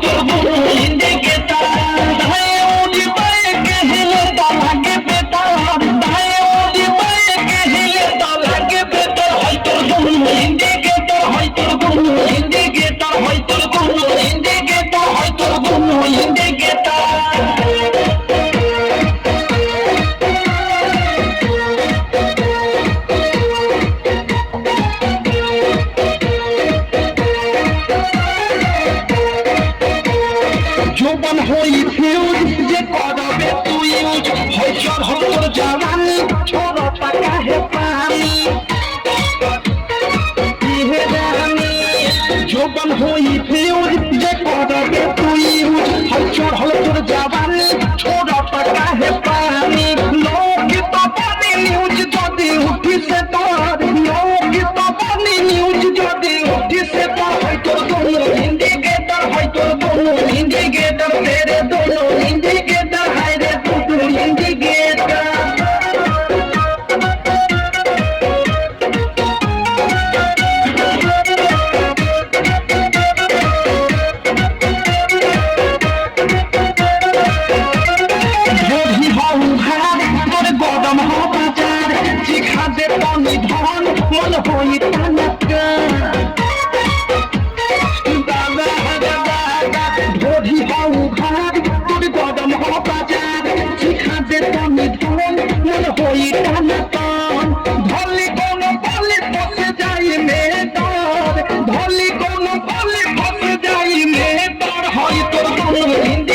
তোর গুণ ইন্ডিকেটার ধায়ে উঠি বাইকে হিলে তা লাগে বেটার ধায়ে উঠি বাইকে হিলে তা লাগে বেটার হয় তোর গুণ ইন্ডিকেটার হয় তোর গুণ ইন্ডিকেটার হয় তোর গুণ ইন্ডিকেটার হয় তোর গুণ ইন্ডিকেটার যৌবন হই ফিউজ যে করবে তুই ইউজ হয় চল তোর জওয়ানি ছোড় টাকা হে পানি হে জানি যৌবন হই ফিউজ যে করবে তুই ইউজ হয় চল তোর জওয়ানি ছোড় টাকা হে পানি লোকিত পানি নিউজ যদি উঠিছে তোর লোকিত পানি নিউজ যদি উঠিছে তোর হয় তোর কোন ইন্ডিকেটর হয় তোর কোন इंडिकेटर तेरे दोनों इंडिकेटर है रे तू इंडिकेटर जो भी हो हार तोरे गदम हो बाजार चिखा दे पानी धन मन होई तनका ढोढी हाउ घाट तोर गदम हो बाजार चिखा दे तनी धन मन होई टानतन धली कोनो बलि फस जाई में डर धली कोनो बलि फस जाई में डर होई तोर गुण